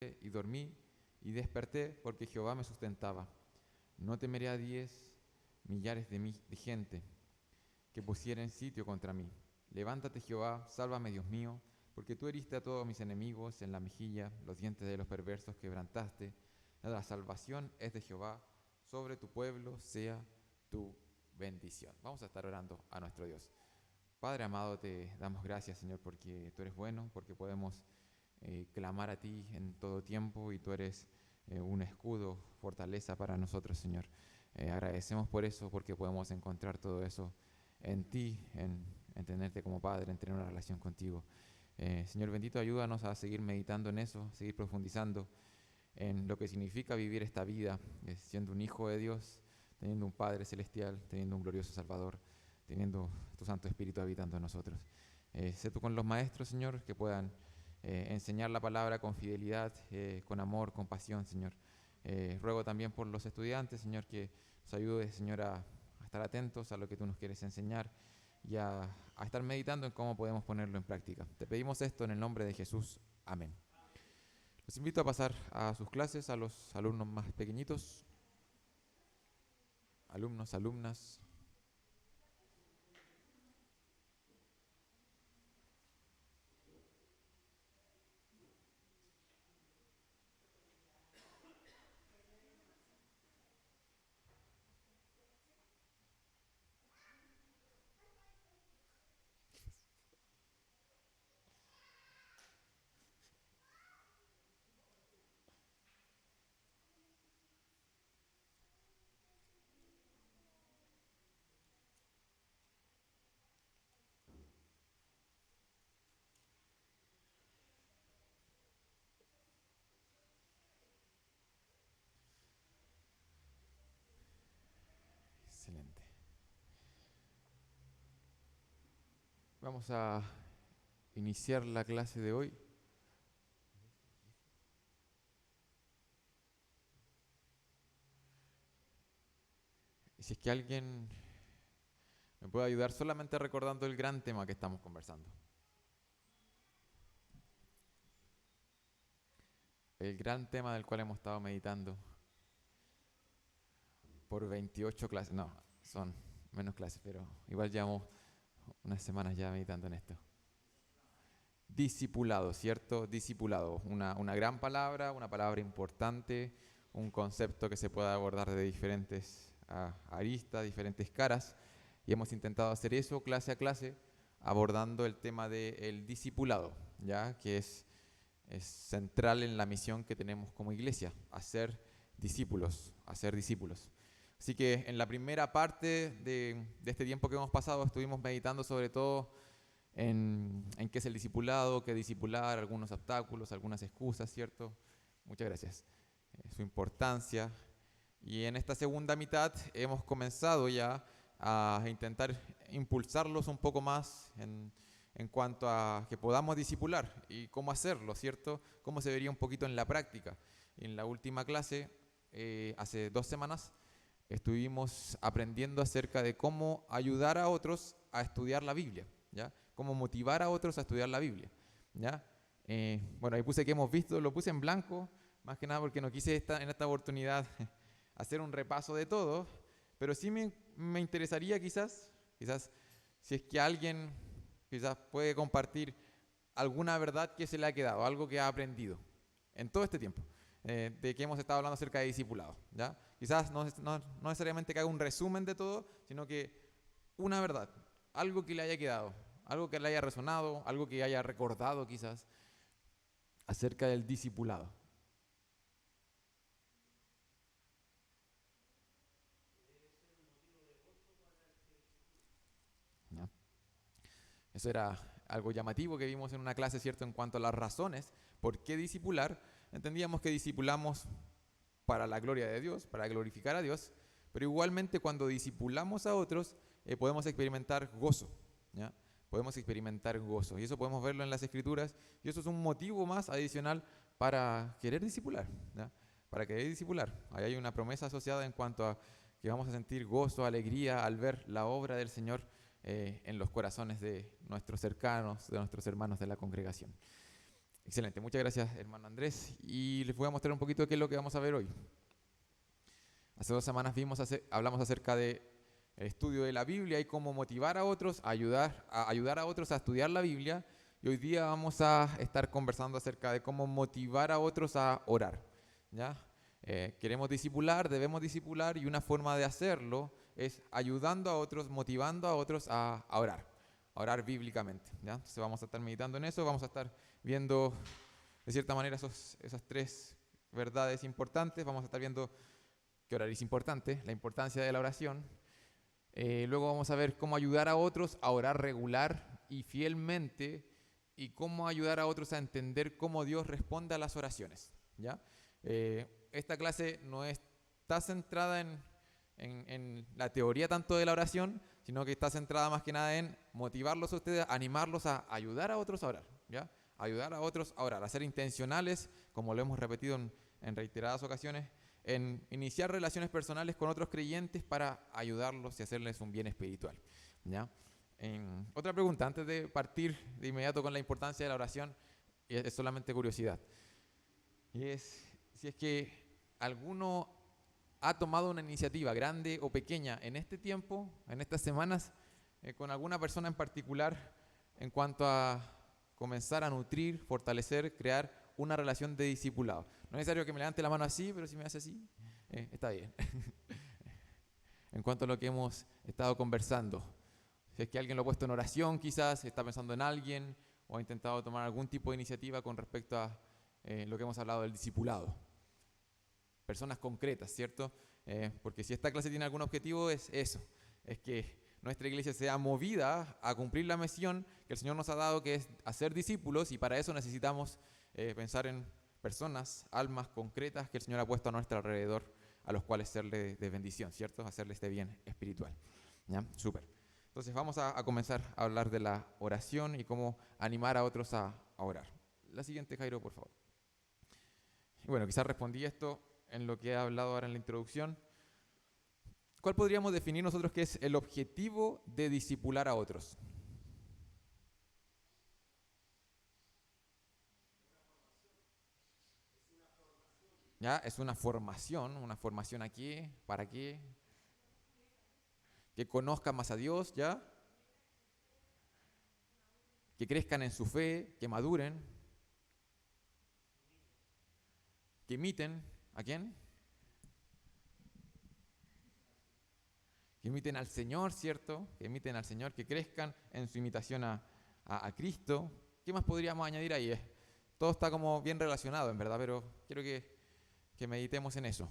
y dormí y desperté porque Jehová me sustentaba. No temeré a 10 millares de gente que pusieren sitio contra mí. Levántate, Jehová, sálvame, Dios mío, porque tú heriste a todos mis enemigos en la mejilla, los dientes de los perversos quebrantaste. La salvación es de Jehová, sobre tu pueblo sea tu bendición. Vamos a estar orando a nuestro Dios. Padre amado, te damos gracias, Señor, porque tú eres bueno, porque podemos clamar a ti en todo tiempo y tú eres un escudo, fortaleza para nosotros, Señor. Agradecemos por eso, porque podemos encontrar todo eso en ti, en tenerte como Padre, en tener una relación contigo. Señor bendito, ayúdanos a seguir meditando en eso, seguir profundizando en lo que significa vivir esta vida, siendo un hijo de Dios, teniendo un Padre celestial, teniendo un glorioso Salvador, teniendo tu Santo Espíritu habitando en nosotros. Sé tú con los maestros, Señor, que puedan enseñar la palabra con fidelidad, con amor, con pasión, Señor. Ruego también por los estudiantes, Señor, que nos ayude, Señor, a estar atentos a lo que tú nos quieres enseñar y a estar meditando en cómo podemos ponerlo en práctica. Te pedimos esto en el nombre de Jesús. Amén. Los invito a pasar a sus clases, a los alumnos más pequeñitos, alumnos, alumnas. Excelente. Vamos a iniciar la clase de hoy. Y si es que alguien me puede ayudar solamente recordando el gran tema que estamos conversando. El gran tema del cual hemos estado meditando por 28 clases. No, son menos clases, pero igual llevamos unas semanas ya meditando en esto. Discipulado, ¿cierto? Discipulado. Una gran palabra, una palabra importante, un concepto que se puede abordar de diferentes aristas, diferentes caras. Y hemos intentado hacer eso clase a clase, abordando el tema del discipulado, ¿ya? Que es central en la misión que tenemos como iglesia, hacer discípulos, hacer discípulos. Así que en la primera parte de este tiempo que hemos pasado estuvimos meditando sobre todo en qué es el discipulado, qué discipular, algunos obstáculos, algunas excusas, ¿cierto? Muchas gracias. Su importancia. Y en esta segunda mitad hemos comenzado ya a intentar impulsarlos un poco más en cuanto a que podamos discipular y cómo hacerlo, ¿cierto? Cómo se vería un poquito en la práctica. En la última clase, hace 2 semanas, estuvimos aprendiendo acerca de cómo ayudar a otros a estudiar la Biblia, ¿ya? Cómo motivar a otros a estudiar la Biblia, ¿ya? Bueno, ahí puse que hemos visto, lo puse en blanco, más que nada porque no quise en esta oportunidad hacer un repaso de todo, pero sí me interesaría quizás, si es que alguien quizás puede compartir alguna verdad que se le ha quedado, algo que ha aprendido en todo este tiempo, de que hemos estado hablando acerca de discipulado, ¿ya? Quizás no necesariamente que haga un resumen de todo, sino que una verdad, algo que le haya quedado, algo que le haya resonado, algo que haya recordado quizás acerca del discipulado. ¿Ya? Eso era algo llamativo que vimos en una clase, ¿cierto? En cuanto a las razones por qué discipular, entendíamos que discipulamos para la gloria de Dios, para glorificar a Dios, pero igualmente cuando discipulamos a otros podemos experimentar gozo, ¿ya? Podemos experimentar gozo y eso podemos verlo en las Escrituras y eso es un motivo más adicional para querer discipular, ¿ya? Para querer discipular. Ahí hay una promesa asociada en cuanto a que vamos a sentir gozo, alegría al ver la obra del Señor en los corazones de nuestros cercanos, de nuestros hermanos de la congregación. Excelente, muchas gracias hermano Andrés. Y les voy a mostrar un poquito de qué es lo que vamos a ver hoy. Hace 2 semanas hablamos acerca del estudio de la Biblia y cómo motivar a otros, ayudar a otros a estudiar la Biblia. Y hoy día vamos a estar conversando acerca de cómo motivar a otros a orar, ¿ya? Queremos discipular, debemos discipular y una forma de hacerlo es ayudando a otros, motivando a otros a orar bíblicamente, ¿ya? Entonces vamos a estar meditando en eso, vamos a estar viendo de cierta manera esas 3 verdades importantes, vamos a estar viendo que orar es importante, la importancia de la oración. Luego vamos a ver cómo ayudar a otros a orar regular y fielmente y cómo ayudar a otros a entender cómo Dios responde a las oraciones, ¿ya? Esta clase no está centrada en la teoría tanto de la oración, sino que está centrada más que nada en motivarlos a ustedes, animarlos a ayudar a otros a orar, ¿ya? Ayudar a otros a orar, a ser intencionales, como lo hemos repetido en reiteradas ocasiones, en iniciar relaciones personales con otros creyentes para ayudarlos y hacerles un bien espiritual, ¿ya? Otra pregunta, antes de partir de inmediato con la importancia de la oración, es solamente curiosidad, y es si es que alguno ha tomado una iniciativa grande o pequeña en este tiempo, en estas semanas, con alguna persona en particular en cuanto a comenzar a nutrir, fortalecer, crear una relación de discipulado. No es necesario que me levante la mano así, pero si me hace así, está bien. En cuanto a lo que hemos estado conversando, si es que alguien lo ha puesto en oración, quizás está pensando en alguien o ha intentado tomar algún tipo de iniciativa con respecto a lo que hemos hablado del discipulado. Personas concretas, ¿cierto? Porque si esta clase tiene algún objetivo es eso, es que nuestra iglesia sea movida a cumplir la misión que el Señor nos ha dado, que es hacer discípulos, y para eso necesitamos pensar en personas, almas concretas que el Señor ha puesto a nuestro alrededor, a los cuales serle de bendición, ¿cierto? Hacerle este bien espiritual, ¿ya? Súper. Entonces vamos a comenzar a hablar de la oración y cómo animar a otros a orar. La siguiente, Jairo, por favor. Bueno, quizás respondí esto en lo que he hablado ahora en la introducción. ¿Cuál podríamos definir nosotros que es el objetivo de discipular a otros? ¿Ya? Es una formación aquí, ¿para qué? Que conozcan más a Dios, ¿ya? Que crezcan en su fe, que maduren, que imiten, ¿a quién? Que imiten al Señor, ¿cierto? Que imiten al Señor, que crezcan en su imitación a Cristo. ¿Qué más podríamos añadir ahí? Todo está como bien relacionado, en verdad, pero quiero que meditemos en eso.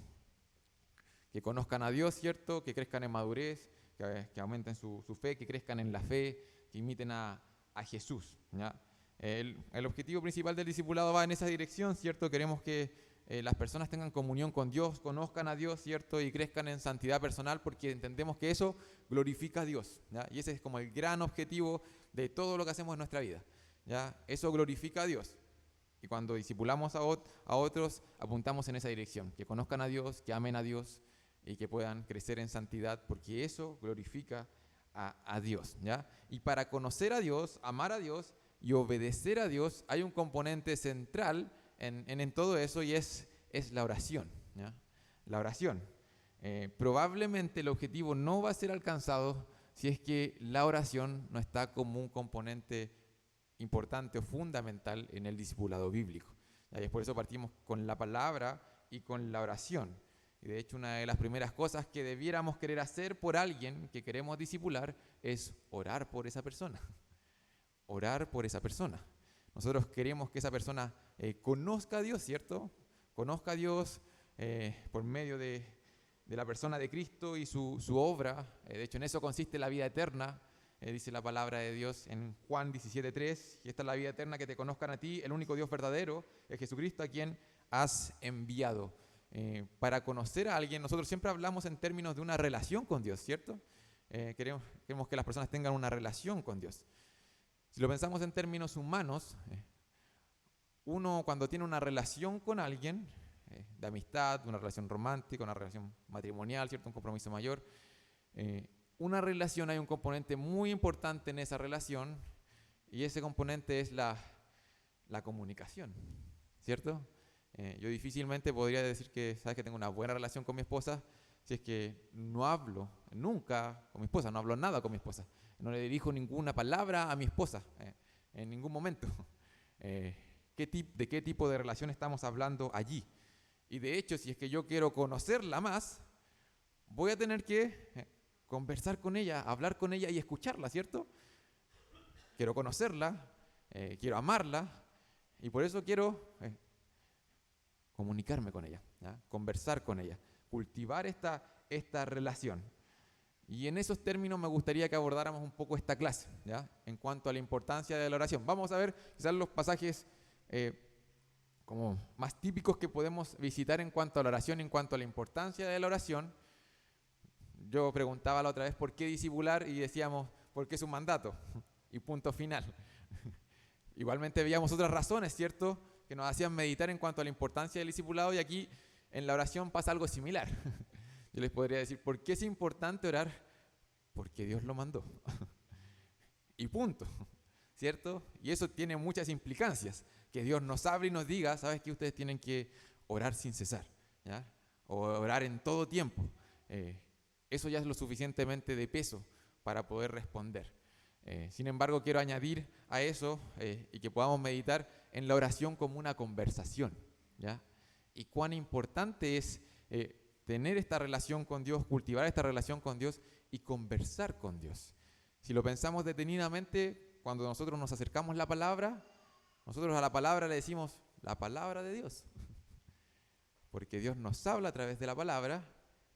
Que conozcan a Dios, ¿cierto? Que crezcan en madurez, que aumenten su fe, que crezcan en la fe, que imiten a Jesús, ¿ya? El objetivo principal del discipulado va en esa dirección, ¿cierto? Queremos que las personas tengan comunión con Dios, conozcan a Dios, ¿cierto? Y crezcan en santidad personal, porque entendemos que eso glorifica a Dios, ¿ya? Y ese es como el gran objetivo de todo lo que hacemos en nuestra vida, ¿ya? Eso glorifica a Dios. Y cuando discipulamos a otros, apuntamos en esa dirección, que conozcan a Dios, que amen a Dios y que puedan crecer en santidad, porque eso glorifica a Dios, ¿ya? Y para conocer a Dios, amar a Dios y obedecer a Dios, hay un componente central en todo eso, y es la oración, ¿ya? La oración. Probablemente el objetivo no va a ser alcanzado si es que la oración no está como un componente importante o fundamental en el discipulado bíblico. Y es por eso partimos con la palabra y con la oración. Y de hecho, una de las primeras cosas que debiéramos querer hacer por alguien que queremos discipular es orar por esa persona. Orar por esa persona. Nosotros queremos que esa persona conozca a Dios, ¿cierto? Conozca a Dios por medio de la persona de Cristo y su obra. De hecho, en eso consiste la vida eterna. Dice la palabra de Dios en Juan 17:3, y esta es la vida eterna, que te conozcan a ti, el único Dios verdadero, es Jesucristo, a quien has enviado. Para conocer a alguien, nosotros siempre hablamos en términos de una relación con Dios, ¿cierto? Queremos que las personas tengan una relación con Dios. Si lo pensamos en términos humanos, uno cuando tiene una relación con alguien, de amistad, una relación romántica, una relación matrimonial, ¿cierto? Un compromiso mayor, una relación, hay un componente muy importante en esa relación, y ese componente es la la comunicación, ¿cierto? Yo difícilmente podría decir que, sabes, que tengo una buena relación con mi esposa si es que no hablo nunca con mi esposa, no hablo nada con mi esposa, no le dirijo ninguna palabra a mi esposa en ningún momento. Eh, ¿De qué tipo de relación estamos hablando allí? Y de hecho, si es que yo quiero conocerla más, voy a tener que conversar con ella, hablar con ella y escucharla, ¿cierto? Quiero conocerla, quiero amarla y por eso quiero comunicarme con ella, ¿ya? Conversar con ella, cultivar esta relación. Y en esos términos me gustaría que abordáramos un poco esta clase, ¿ya? En cuanto a la importancia de la oración. Vamos a ver quizás los pasajes como más típicos que podemos visitar en cuanto a la oración, en cuanto a la importancia de la oración. Yo preguntaba la otra vez por qué discipular y decíamos porque es un mandato y punto final. Igualmente veíamos otras razones, ¿cierto?, que nos hacían meditar en cuanto a la importancia del discipulado, y aquí en la oración pasa algo similar. Yo les podría decir, ¿por qué es importante orar? Porque Dios lo mandó. Y punto, ¿cierto? Y eso tiene muchas implicancias. Que Dios nos hable y nos diga, ¿sabes qué? Ustedes tienen que orar sin cesar, ¿ya? O orar en todo tiempo. Eso ya es lo suficientemente de peso para poder responder. Sin embargo, quiero añadir a eso y que podamos meditar en la oración como una conversación, ¿ya? Y cuán importante es tener esta relación con Dios, cultivar esta relación con Dios y conversar con Dios. Si lo pensamos detenidamente, cuando nosotros nos acercamos a la palabra, nosotros a la palabra le decimos la palabra de Dios. Porque Dios nos habla a través de la palabra,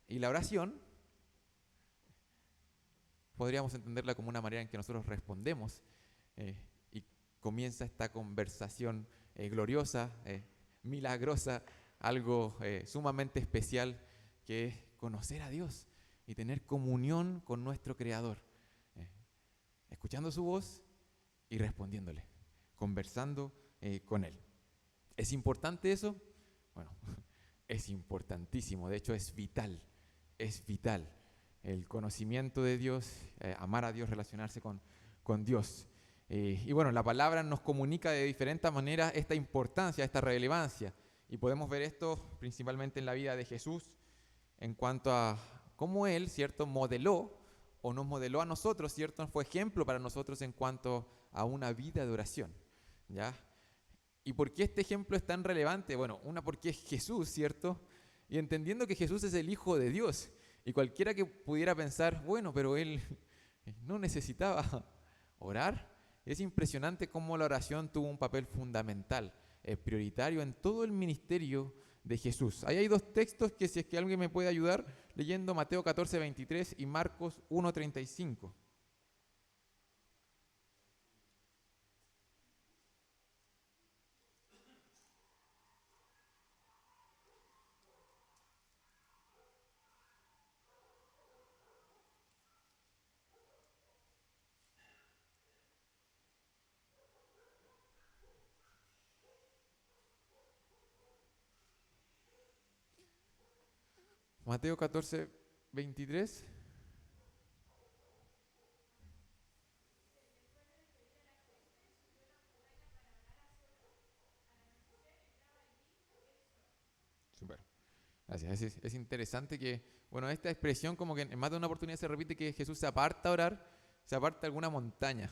y la oración podríamos entenderla como una manera en que nosotros respondemos y comienza esta conversación gloriosa, milagrosa, algo sumamente especial, que es conocer a Dios y tener comunión con nuestro Creador, escuchando su voz y respondiéndole, conversando con Él. ¿Es importante eso? Bueno, es importantísimo, de hecho es vital el conocimiento de Dios, amar a Dios, relacionarse con Dios. Y bueno, la palabra nos comunica de diferentes maneras esta importancia, esta relevancia, y podemos ver esto principalmente en la vida de Jesús, en cuanto a cómo Él, ¿cierto?, modeló o nos modeló a nosotros, ¿cierto?, fue ejemplo para nosotros en cuanto a una vida de oración, ¿ya? ¿Y por qué este ejemplo es tan relevante? Bueno, porque es Jesús, ¿cierto? Y entendiendo que Jesús es el Hijo de Dios, y cualquiera que pudiera pensar, bueno, pero Él no necesitaba orar. Es impresionante cómo la oración tuvo un papel fundamental, prioritario en todo el ministerio de Jesús. Ahí hay dos textos que, si es que alguien me puede ayudar, leyendo Mateo 14:23 y Marcos 1:35. Mateo 14:23. Súper. Gracias. Es interesante que, bueno, esta expresión como que en más de una oportunidad se repite, que Jesús se aparta a orar, se aparta a alguna montaña.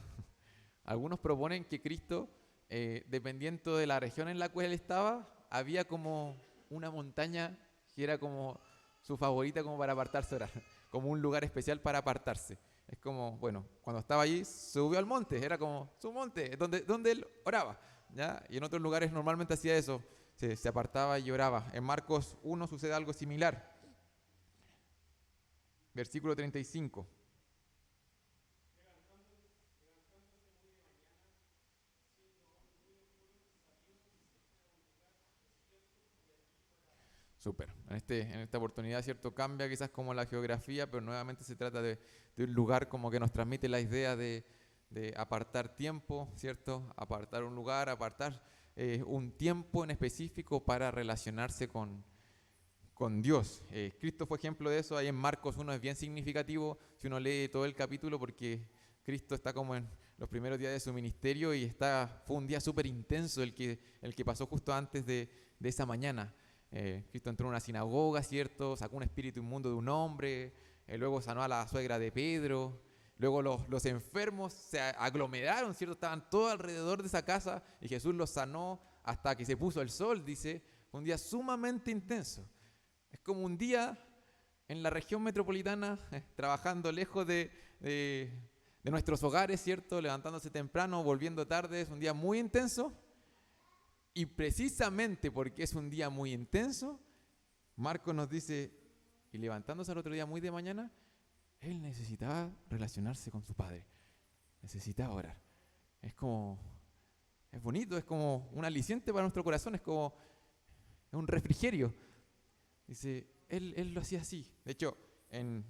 Algunos proponen que Cristo, dependiendo de la región en la cual él estaba, había como una montaña que era como su favorita como para apartarse a orar, como un lugar especial para apartarse. Es como, bueno, cuando estaba allí subió al monte, era como su monte, donde él oraba, ¿ya? Y en otros lugares normalmente hacía eso, se apartaba y oraba. En Marcos 1 sucede algo similar. Versículo 35. Súper. En esta oportunidad, ¿cierto?, cambia quizás como la geografía, pero nuevamente se trata de un lugar como que nos transmite la idea de apartar tiempo, ¿cierto? Apartar un lugar, apartar un tiempo en específico para relacionarse con Dios. Cristo fue ejemplo de eso. Ahí en Marcos 1 es bien significativo si uno lee todo el capítulo, porque Cristo está como en los primeros días de su ministerio y fue un día súper intenso el que pasó justo antes de esa mañana. Cristo entró en una sinagoga, ¿cierto? Sacó un espíritu inmundo de un hombre, luego sanó a la suegra de Pedro, luego los enfermos se aglomeraron, ¿cierto? Estaban todos alrededor de esa casa y Jesús los sanó hasta que se puso el sol, dice. Fue un día sumamente intenso. Es como un día en la región metropolitana, trabajando lejos de nuestros hogares, ¿cierto? Levantándose temprano, volviendo tarde. Es un día muy intenso. Y precisamente porque es un día muy intenso, Marcos nos dice, y levantándose al otro día muy de mañana, él necesitaba relacionarse con su Padre. Necesitaba orar. Es bonito, es como un aliciente para nuestro corazón, es un refrigerio. Dice, él lo hacía así. De hecho, en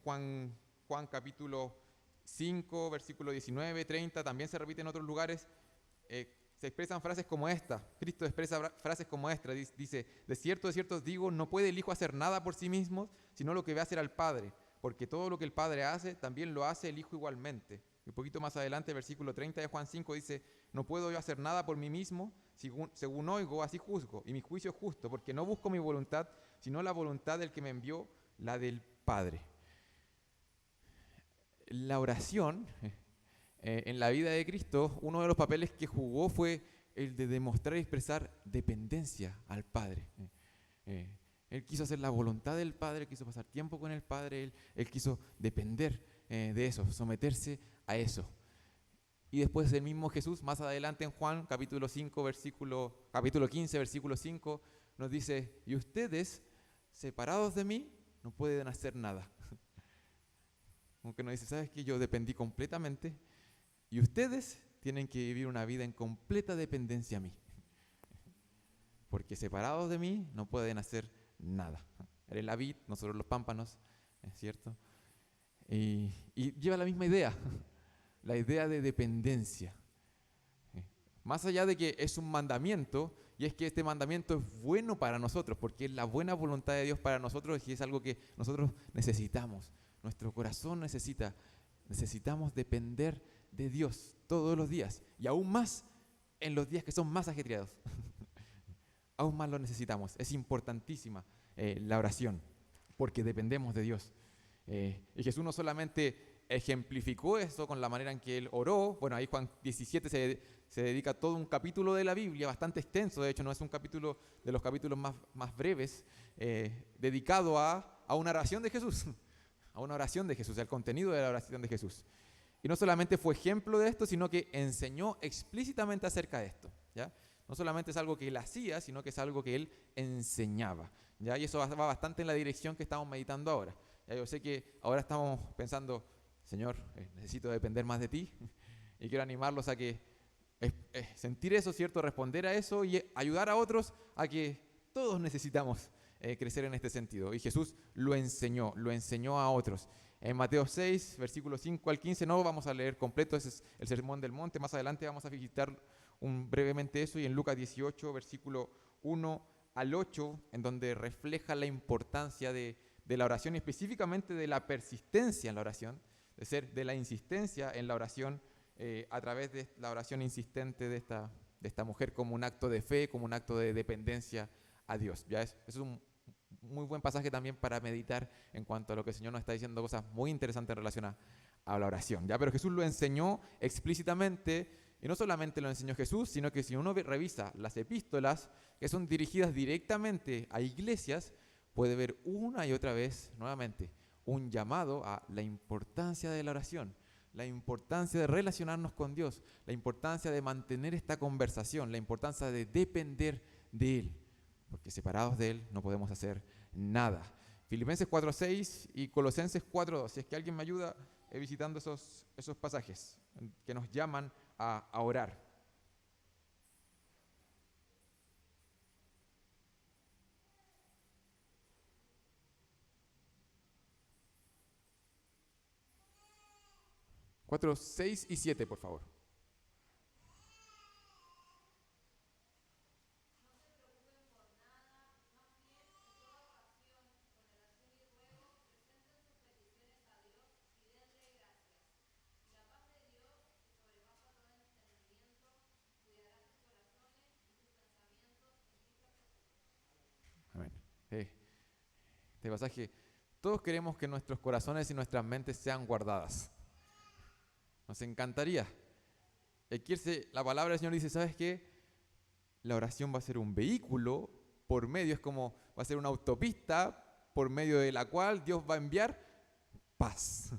Juan capítulo 5, versículo 19, 30, también se repite en otros lugares, se expresan frases como esta. Cristo expresa frases como esta. Dice, de cierto os digo, no puede el Hijo hacer nada por sí mismo, sino lo que ve hacer al Padre. Porque todo lo que el Padre hace, también lo hace el Hijo igualmente. Un poquito más adelante, versículo 30 de Juan 5 dice, no puedo yo hacer nada por mí mismo, según oigo, así juzgo, y mi juicio es justo, porque no busco mi voluntad, sino la voluntad del que me envió, la del Padre. La oración, en la vida de Cristo, uno de los papeles que jugó fue el de demostrar y expresar dependencia al Padre. Él quiso hacer la voluntad del Padre, quiso pasar tiempo con el Padre, él quiso depender de eso, someterse a eso. Y después el mismo Jesús, más adelante en Juan, capítulo 15, versículo 5, nos dice, y ustedes, separados de mí, no pueden hacer nada. Aunque nos dice, ¿sabes qué? Yo dependí completamente y ustedes tienen que vivir una vida en completa dependencia a mí. Porque separados de mí no pueden hacer nada. Eres la vid, nosotros los pámpanos, ¿es cierto? Y lleva la misma idea, la idea de dependencia. Más allá de que es un mandamiento, y es que este mandamiento es bueno para nosotros, porque es la buena voluntad de Dios para nosotros y es algo que nosotros necesitamos. Nuestro corazón necesitamos depender de Dios todos los días, y aún más en los días que son más ajetreados. Aún más lo necesitamos. Es importantísima la oración, porque dependemos de Dios. Y Jesús no solamente ejemplificó eso con la manera en que Él oró. Bueno, ahí Juan 17 se dedica todo un capítulo de la Biblia, bastante extenso, de hecho no es un capítulo de los capítulos más breves, dedicado a una oración de Jesús, a una oración de Jesús, al contenido de la oración de Jesús. Y no solamente fue ejemplo de esto, sino que enseñó explícitamente acerca de esto, ¿ya? No solamente es algo que Él hacía, sino que es algo que Él enseñaba, ¿ya? Y eso va bastante en la dirección que estamos meditando ahora. Ya yo sé que ahora estamos pensando, Señor, necesito depender más de ti, y quiero animarlos a que sentir eso, ¿cierto? Responder a eso y ayudar a otros a que todos necesitamos crecer en este sentido. Y Jesús lo enseñó a otros. En Mateo 6, versículos 5 al 15, no vamos a leer completo, ese es el Sermón del Monte. Más adelante vamos a visitar brevemente eso. Y en Lucas 18, versículo 1 al 8, en donde refleja la importancia de la oración y específicamente de la persistencia en la oración, de la insistencia en la oración, a través de la oración insistente de esta mujer como un acto de fe, como un acto de dependencia a Dios. ¿Ya? Es un muy buen pasaje también para meditar en cuanto a lo que el Señor nos está diciendo, cosas muy interesantes en relación a la oración. ¿Ya? Pero Jesús lo enseñó explícitamente, y no solamente lo enseñó Jesús, sino que si uno revisa las epístolas que son dirigidas directamente a iglesias, puede ver una y otra vez, nuevamente, un llamado a la importancia de la oración, la importancia de relacionarnos con Dios, la importancia de mantener esta conversación, la importancia de depender de Él, porque separados de Él no podemos hacer nada. Filipenses 4:6 y Colosenses 4:2, si es que alguien me ayuda visitando esos pasajes que nos llaman a orar. Cuatro, 6 y 7, por favor. Este pasaje, todos queremos que nuestros corazones y nuestras mentes sean guardadas. Nos encantaría. La palabra del Señor dice, ¿sabes qué? La oración va a ser un vehículo por medio, es como va a ser una autopista por medio de la cual Dios va a enviar paz.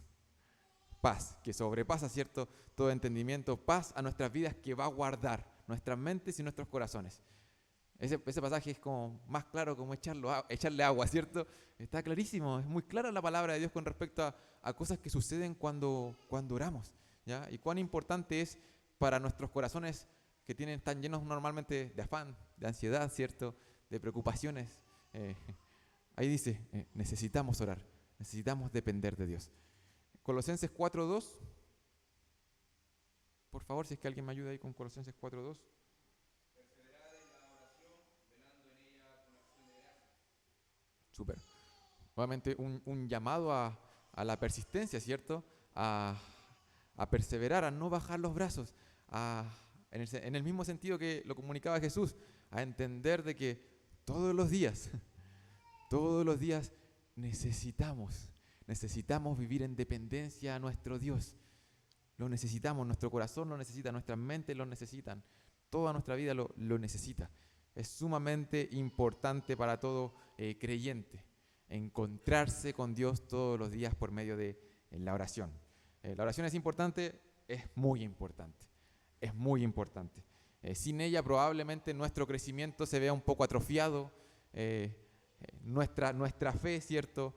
Paz, que sobrepasa, ¿cierto?, todo entendimiento, paz a nuestras vidas, que va a guardar nuestras mentes y nuestros corazones. Ese pasaje es como más claro como echarle agua, ¿cierto? Está clarísimo, es muy clara la palabra de Dios con respecto a cosas que suceden cuando oramos, ¿ya? Y cuán importante es para nuestros corazones que están llenos normalmente de afán, de ansiedad, ¿cierto?, de preocupaciones. Ahí dice, necesitamos orar, necesitamos depender de Dios. Colosenses 4:2. Por favor, si es que alguien me ayuda ahí con Colosenses 4:2. Súper. Nuevamente un llamado a la persistencia, ¿cierto? A perseverar, a no bajar los brazos, en el mismo sentido que lo comunicaba Jesús, a entender de que todos los días necesitamos vivir en dependencia a nuestro Dios. Lo necesitamos, nuestro corazón lo necesita, nuestras mentes lo necesitan, toda nuestra vida lo necesita. Es sumamente importante para todo creyente encontrarse con Dios todos los días por medio de la oración. La oración es importante, es muy importante. Sin ella probablemente nuestro crecimiento se vea un poco atrofiado, nuestra fe, ¿cierto?,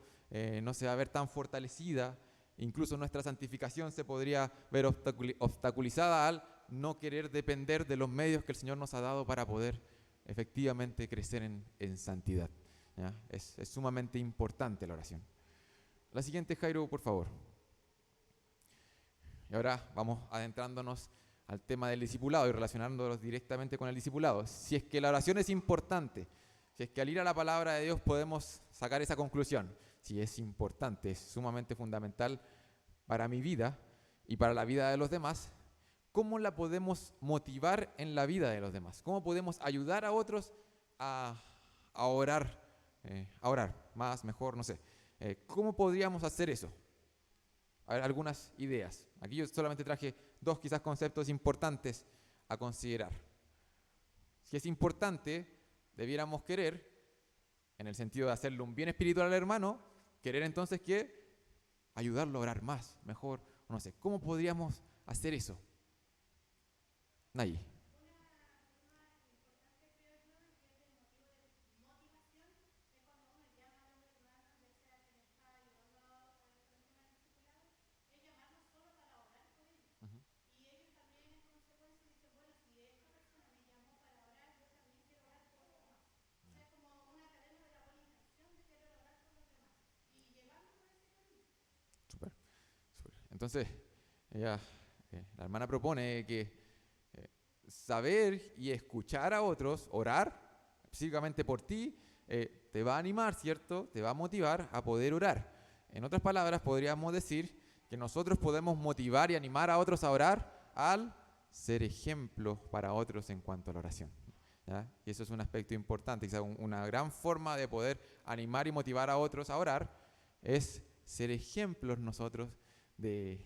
no se va a ver tan fortalecida, incluso nuestra santificación se podría ver obstaculizada al no querer depender de los medios que el Señor nos ha dado para poder efectivamente crecer en santidad, ¿ya? Es sumamente importante la oración. La siguiente, Jairo, por favor. Y ahora vamos adentrándonos al tema del discipulado y relacionándonos directamente con el discipulado. Si es que la oración es importante, si es que al ir a la palabra de Dios podemos sacar esa conclusión, si es importante, es sumamente fundamental para mi vida y para la vida de los demás, ¿cómo la podemos motivar en la vida de los demás? ¿Cómo podemos ayudar a otros a orar? Más, mejor, no sé. ¿Cómo podríamos hacer eso? A ver, algunas ideas. Aquí yo solamente traje 2 quizás conceptos importantes a considerar. Si es importante, debiéramos querer, en el sentido de hacerle un bien espiritual al hermano, querer entonces que ayudarlo a orar más, mejor, no sé. ¿Cómo podríamos hacer eso? Nayi. Súper, súper. Entonces, la hermana propone que saber y escuchar a otros, orar específicamente por ti, te va a animar, ¿cierto? Te va a motivar a poder orar. En otras palabras, podríamos decir que nosotros podemos motivar y animar a otros a orar al ser ejemplos para otros en cuanto a la oración, ¿ya? Y eso es un aspecto importante. Quizá una gran forma de poder animar y motivar a otros a orar es ser ejemplos nosotros de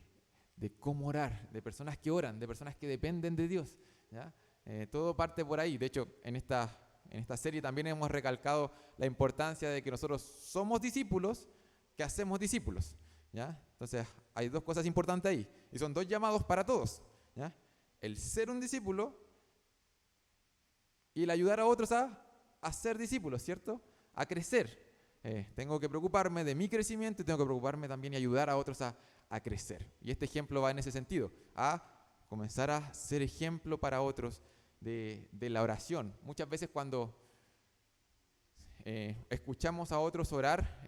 cómo orar, de personas que oran, de personas que dependen de Dios, ¿ya? Todo parte por ahí. De hecho, en esta serie también hemos recalcado la importancia de que nosotros somos discípulos, que hacemos discípulos, ¿ya? Entonces, hay 2 cosas importantes ahí, y son 2 llamados para todos, ¿ya? El ser un discípulo y el ayudar a otros a ser discípulos, ¿cierto? A crecer. Tengo que preocuparme de mi crecimiento y tengo que preocuparme también y ayudar a otros a crecer. Y este ejemplo va en ese sentido, a comenzar a ser ejemplo para otros de la oración. Muchas veces cuando escuchamos a otros orar,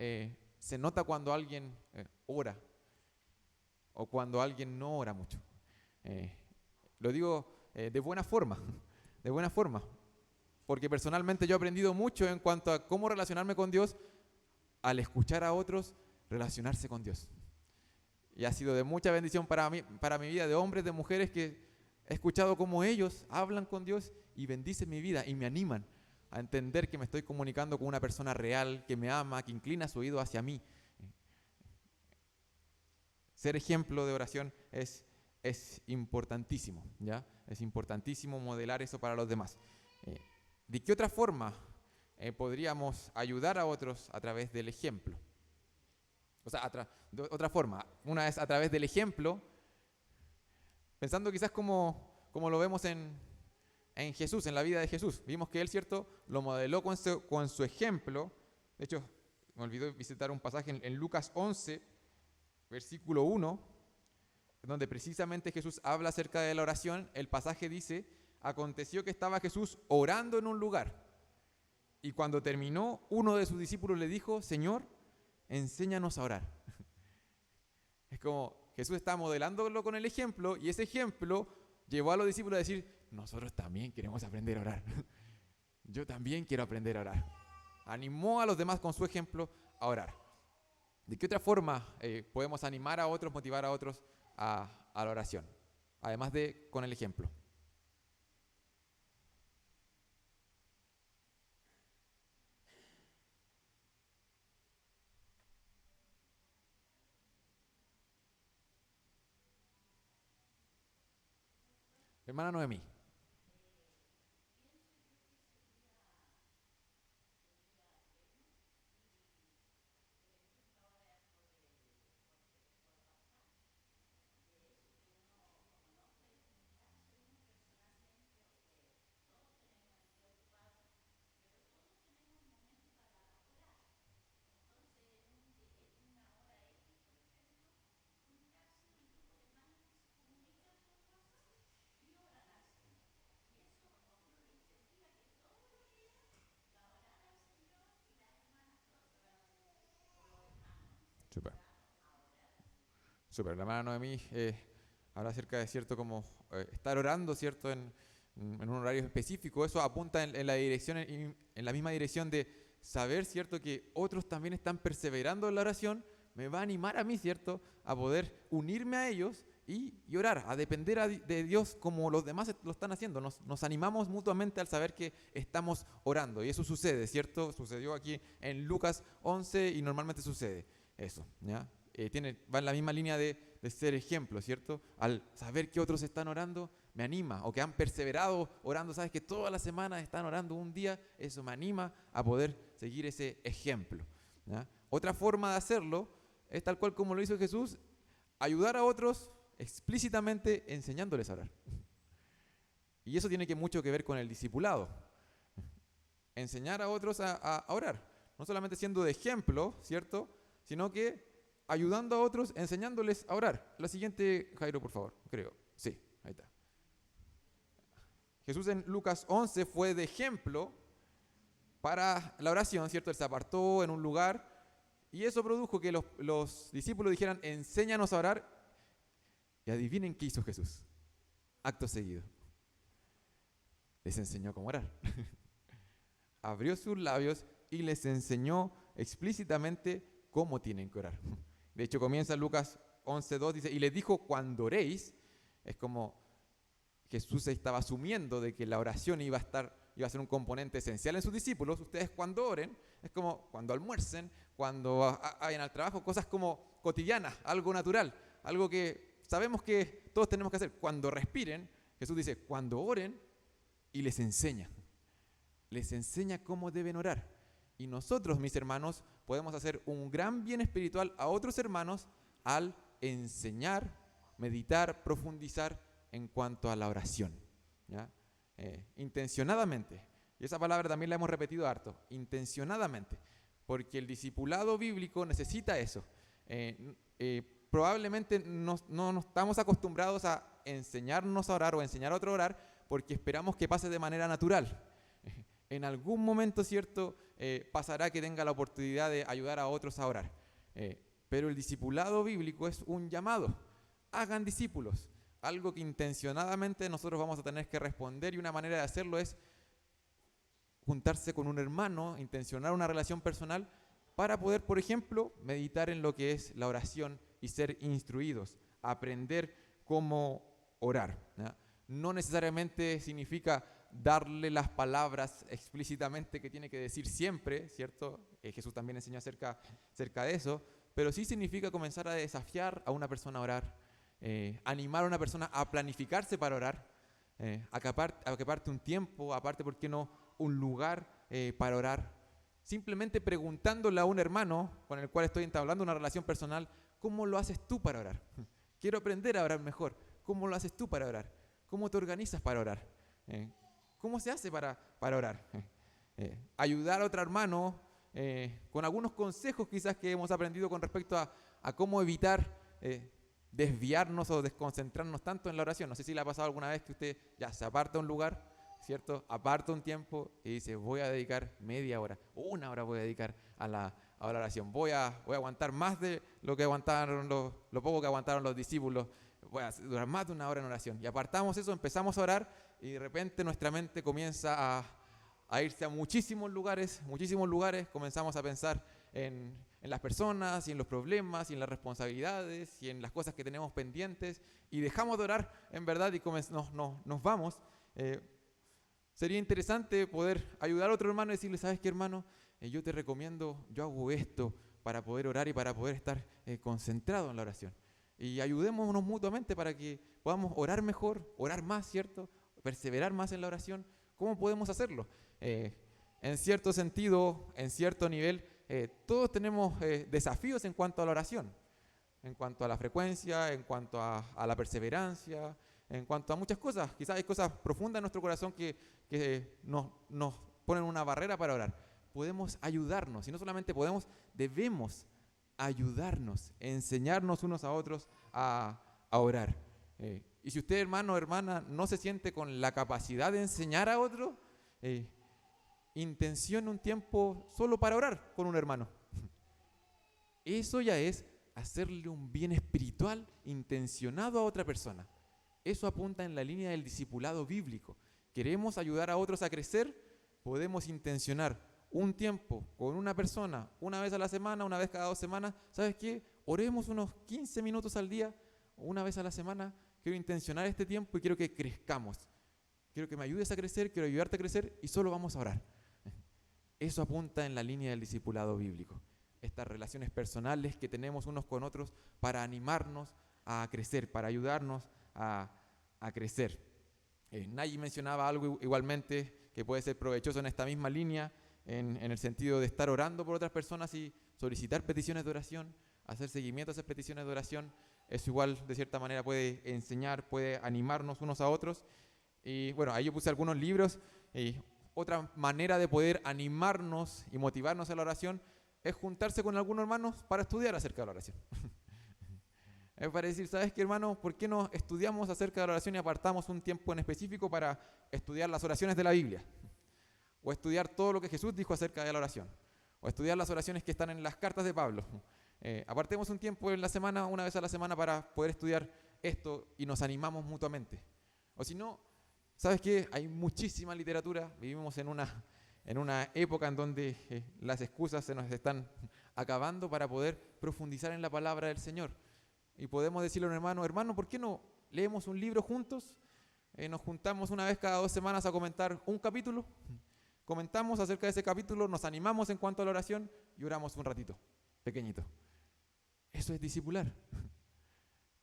se nota cuando alguien ora o cuando alguien no ora mucho. Lo digo de buena forma, porque personalmente yo he aprendido mucho en cuanto a cómo relacionarme con Dios al escuchar a otros relacionarse con Dios. Y ha sido de mucha bendición para mí, para mi vida, de hombres, de mujeres que he escuchado cómo ellos hablan con Dios y bendicen mi vida y me animan a entender que me estoy comunicando con una persona real, que me ama, que inclina su oído hacia mí. Ser ejemplo de oración es importantísimo, ¿ya? Es importantísimo modelar eso para los demás. ¿De qué otra forma podríamos ayudar a otros a través del ejemplo? O sea, de otra forma, una es a través del ejemplo, pensando quizás como lo vemos en Jesús, en la vida de Jesús. Vimos que él, ¿cierto?, lo modeló con su ejemplo. De hecho, me olvidé visitar un pasaje en Lucas 11, versículo 1, donde precisamente Jesús habla acerca de la oración. El pasaje dice: aconteció que estaba Jesús orando en un lugar, y cuando terminó, uno de sus discípulos le dijo: Señor, enséñanos a orar. Es como Jesús está modelándolo con el ejemplo, y ese ejemplo llevó a los discípulos a decir: nosotros también queremos aprender a orar. Yo también quiero aprender a orar. Animó a los demás con su ejemplo a orar. ¿De qué otra forma podemos animar a otros, motivar a otros a la oración? Además de con el ejemplo. Hermana Noemí. Súper. Súper. La hermana Noemí habla acerca de, cierto, como estar orando, cierto, en un horario específico. Eso apunta en la dirección, en la misma dirección de saber, cierto, que otros también están perseverando en la oración. Me va a animar a mí, cierto, a poder unirme a ellos y orar, a depender de Dios como los demás lo están haciendo. Nos animamos mutuamente al saber que estamos orando, y eso sucede, cierto. Sucedió aquí en Lucas 11 y normalmente sucede eso, ¿ya? Va en la misma línea de ser ejemplo, ¿cierto? Al saber que otros están orando, me anima, o que han perseverado orando, sabes que todas las semanas están orando un día, eso me anima a poder seguir ese ejemplo, ¿ya? Otra forma de hacerlo es tal cual como lo hizo Jesús: ayudar a otros explícitamente enseñándoles a orar. Y eso tiene mucho que ver con el discipulado. Enseñar a otros a orar, no solamente siendo de ejemplo, ¿cierto?, sino que ayudando a otros, enseñándoles a orar. La siguiente, Jairo, por favor, creo. Sí, ahí está. Jesús en Lucas 11 fue de ejemplo para la oración, ¿cierto? Él se apartó en un lugar y eso produjo que los discípulos dijeran: enséñanos a orar. Y adivinen qué hizo Jesús. Acto seguido, les enseñó cómo orar. Abrió sus labios y les enseñó explícitamente cómo tienen que orar. De hecho, comienza Lucas 11:2, dice: y les dijo, cuando oréis. Es como Jesús estaba asumiendo de que la oración iba a ser un componente esencial en sus discípulos. Ustedes, cuando oren, es como cuando almuercen, cuando vayan al trabajo, cosas como cotidianas, algo natural, algo que sabemos que todos tenemos que hacer. Cuando respiren, Jesús dice, cuando oren, y les enseña cómo deben orar. Y nosotros, mis hermanos, podemos hacer un gran bien espiritual a otros hermanos al enseñar, meditar, profundizar en cuanto a la oración, ¿ya? Intencionadamente. Y esa palabra también la hemos repetido harto, intencionadamente, porque el discipulado bíblico necesita eso. Probablemente no estamos acostumbrados a enseñarnos a orar o enseñar a otro a orar porque esperamos que pase de manera natural. En algún momento, ¿cierto?, pasará que tenga la oportunidad de ayudar a otros a orar. Pero el discipulado bíblico es un llamado. Hagan discípulos. Algo que intencionadamente nosotros vamos a tener que responder, y una manera de hacerlo es juntarse con un hermano, intencionar una relación personal para poder, por ejemplo, meditar en lo que es la oración y ser instruidos, aprender cómo orar, ¿ya? No necesariamente significa darle las palabras explícitamente que tiene que decir siempre, ¿cierto? Jesús también enseñó acerca de eso, pero sí significa comenzar a desafiar a una persona a orar, animar a una persona a planificarse para orar, a que aparte un tiempo, aparte, ¿por qué no?, un lugar para orar. Simplemente preguntándole a un hermano con el cual estoy entablando una relación personal, ¿cómo lo haces tú para orar? Quiero aprender a orar mejor. ¿Cómo lo haces tú para orar? ¿Cómo te organizas para orar? ¿Cómo se hace para orar? Ayudar a otro hermano con algunos consejos quizás que hemos aprendido con respecto a cómo evitar desviarnos o desconcentrarnos tanto en la oración. No sé si le ha pasado alguna vez que usted ya se aparta un lugar, ¿cierto? Aparta un tiempo y dice, voy a dedicar media hora, una hora voy a dedicar a la oración. Voy a aguantar más de lo que aguantaron lo poco que aguantaron los discípulos. Voy a durar más de una hora en oración. Y apartamos eso, empezamos a orar y de repente nuestra mente comienza a irse a muchísimos lugares, comenzamos a pensar en las personas y en los problemas y en las responsabilidades y en las cosas que tenemos pendientes y dejamos de orar en verdad y nos vamos. Sería interesante poder ayudar a otro hermano y decirle, ¿sabes qué, hermano? Yo te recomiendo, yo hago esto para poder orar y para poder estar concentrado en la oración. Y ayudémonos mutuamente para que podamos orar mejor, orar más, ¿cierto? Perseverar más en la oración. ¿Cómo podemos hacerlo? En cierto sentido, en cierto nivel, todos tenemos desafíos en cuanto a la oración, en cuanto a la frecuencia, en cuanto a la perseverancia, en cuanto a muchas cosas. Quizás hay cosas profundas en nuestro corazón que nos ponen una barrera para orar. Podemos ayudarnos, y no solamente podemos, debemos ayudarnos, enseñarnos unos a otros a orar. Y si usted, hermano o hermana, no se siente con la capacidad de enseñar a otro, intencione un tiempo solo para orar con un hermano. Eso ya es hacerle un bien espiritual intencionado a otra persona. Eso apunta en la línea del discipulado bíblico. ¿Queremos ayudar a otros a crecer? Podemos intencionar un tiempo con una persona, una vez a la semana, una vez cada 2 semanas. ¿Sabes qué? Oremos unos 15 minutos al día, una vez a la semana. Quiero intencionar este tiempo y quiero que crezcamos. Quiero que me ayudes a crecer, quiero ayudarte a crecer y solo vamos a orar. Eso apunta en la línea del discipulado bíblico. Estas relaciones personales que tenemos unos con otros para animarnos a crecer, para ayudarnos a crecer. Nayi mencionaba algo igualmente que puede ser provechoso en esta misma línea, en el sentido de estar orando por otras personas y solicitar peticiones de oración, hacer seguimiento a esas peticiones de oración. Eso igual de cierta manera puede enseñar, puede animarnos unos a otros. Y bueno, ahí yo puse algunos libros. Y otra manera de poder animarnos y motivarnos a la oración es juntarse con algunos hermanos para estudiar acerca de la oración. Es para decir, ¿sabes qué, hermano? ¿Por qué no estudiamos acerca de la oración y apartamos un tiempo en específico para estudiar las oraciones de la Biblia? O estudiar todo lo que Jesús dijo acerca de la oración. O estudiar las oraciones que están en las cartas de Pablo. Apartemos un tiempo en la semana, una vez a la semana, para poder estudiar esto y nos animamos mutuamente. O si no, ¿sabes qué? Hay muchísima literatura. Vivimos en una época en donde las excusas se nos están acabando para poder profundizar en la palabra del Señor. Y podemos decirle a un hermano, ¿por qué no leemos un libro juntos? Nos juntamos una vez cada 2 semanas a comentar un capítulo. Comentamos acerca de ese capítulo, nos animamos en cuanto a la oración y oramos un ratito, pequeñito. Eso es discipular.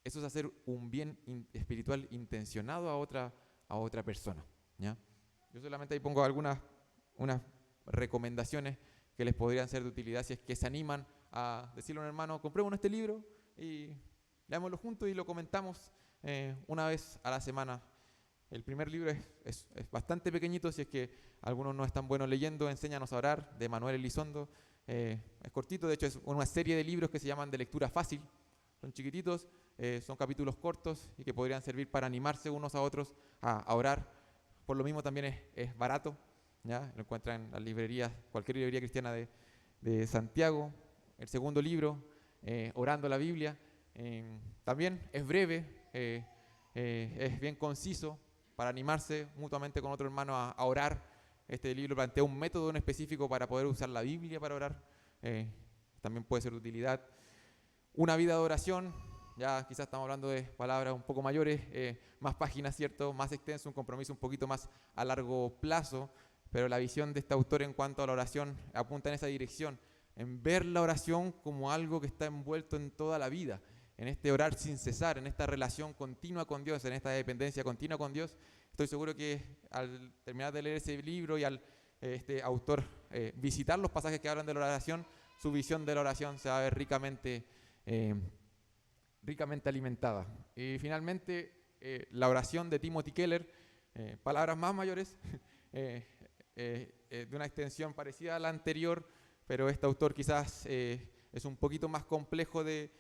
Eso es hacer un bien espiritual intencionado a otra persona, ¿ya? Yo solamente ahí pongo unas recomendaciones que les podrían ser de utilidad si es que se animan a decirle a un hermano, compremos este libro y leámoslo juntos y lo comentamos una vez a la semana. El primer libro es bastante pequeñito, si es que algunos no están buenos leyendo, Enséñanos a orar, de Manuel Elizondo. Es cortito, de hecho es una serie de libros que se llaman de lectura fácil. Son chiquititos, son capítulos cortos y que podrían servir para animarse unos a otros a orar. Por lo mismo también es barato, ¿ya? Lo encuentran en las librerías, cualquier librería cristiana de Santiago. El segundo libro, Orando la Biblia, también es breve, es bien conciso, para animarse mutuamente con otro hermano a orar. Este libro plantea un método en específico para poder usar la Biblia para orar. También puede ser de utilidad. Una vida de oración, ya quizás estamos hablando de palabras un poco mayores, más páginas, ¿cierto? Más extenso, un compromiso un poquito más a largo plazo, pero la visión de este autor en cuanto a la oración apunta en esa dirección, en ver la oración como algo que está envuelto en toda la vida, en este orar sin cesar, en esta relación continua con Dios, en esta dependencia continua con Dios. Estoy seguro que al terminar de leer ese libro y al este autor visitar los pasajes que hablan de la oración, su visión de la oración se va a ver ricamente alimentada. Y finalmente, la oración de Timothy Keller, palabras más mayores, de una extensión parecida a la anterior, pero este autor quizás es un poquito más complejo de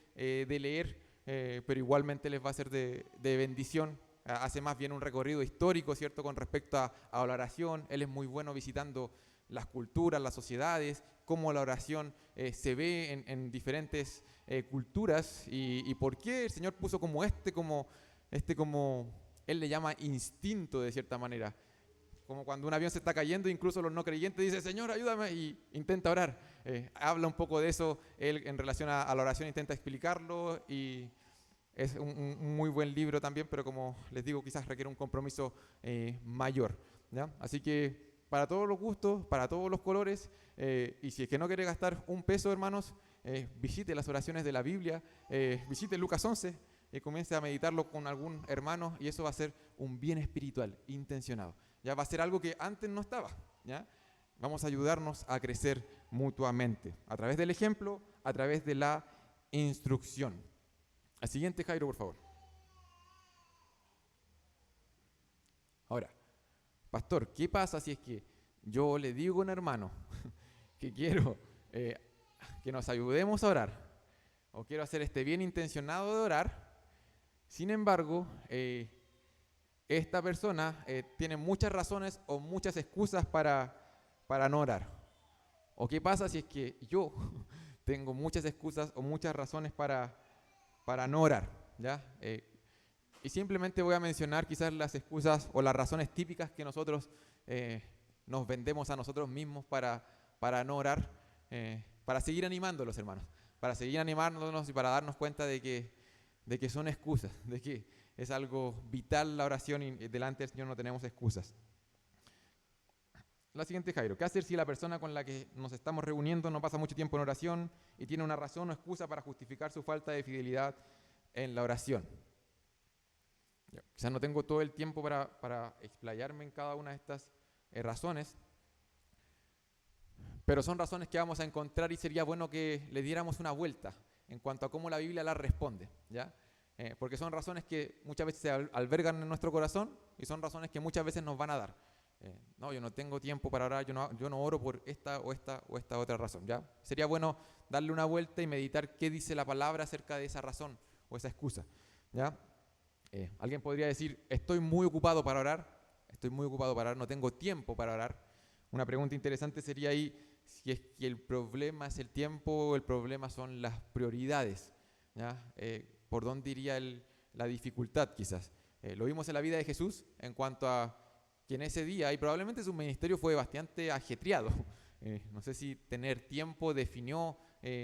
leer, pero igualmente les va a ser de bendición. Hace más bien un recorrido histórico, ¿cierto?, con respecto a la oración. Él es muy bueno visitando las culturas, las sociedades, cómo la oración se ve en diferentes culturas y por qué el Señor puso como Él le llama instinto de cierta manera. Como cuando un avión se está cayendo, incluso los no creyentes dicen, Señor, ayúdame, y intenta orar. Habla un poco de eso, él en relación a la oración intenta explicarlo y es un muy buen libro también, pero como les digo, quizás requiere un compromiso mayor, ¿ya? Así que para todos los gustos, para todos los colores, y si es que no quiere gastar un peso, hermanos, visite las oraciones de la Biblia, visite Lucas 11, comience a meditarlo con algún hermano y eso va a ser un bien espiritual, intencionado. Ya va a ser algo que antes no estaba, ¿ya? Vamos a ayudarnos a crecer mutuamente, a través del ejemplo, a través de la instrucción. Al siguiente, Jairo, por favor. Ahora, pastor, ¿qué pasa si es que yo le digo a un hermano que quiero que nos ayudemos a orar, o quiero hacer este bien intencionado de orar, sin embargo, esta persona tiene muchas razones o muchas excusas para no orar? ¿O qué pasa si es que yo tengo muchas excusas o muchas razones para no orar? ¿Ya? Y simplemente voy a mencionar quizás las excusas o las razones típicas que nosotros nos vendemos a nosotros mismos para no orar, para seguir animando a los hermanos, para seguir animándonos y para darnos cuenta de que son excusas, de que es algo vital la oración y delante del Señor no tenemos excusas. La siguiente, Jairo. ¿Qué hacer si la persona con la que nos estamos reuniendo no pasa mucho tiempo en oración y tiene una razón o excusa para justificar su falta de fidelidad en la oración? Quizás no tengo todo el tiempo para explayarme en cada una de estas razones, pero son razones que vamos a encontrar y sería bueno que le diéramos una vuelta en cuanto a cómo la Biblia las responde, ¿ya? Porque son razones que muchas veces se albergan en nuestro corazón y son razones que muchas veces nos van a dar. No, yo no tengo tiempo para orar, yo no oro por esta o esta otra razón, ¿ya? Sería bueno darle una vuelta y meditar qué dice la palabra acerca de esa razón o esa excusa, ¿ya? Alguien podría decir, estoy muy ocupado para orar, no tengo tiempo para orar. Una pregunta interesante sería ahí si es que el problema es el tiempo o el problema son las prioridades, ¿ya? ¿Por dónde iría la dificultad quizás? Lo vimos en la vida de Jesús en cuanto a que en ese día, y probablemente su ministerio fue bastante ajetreado, no sé si tener tiempo definió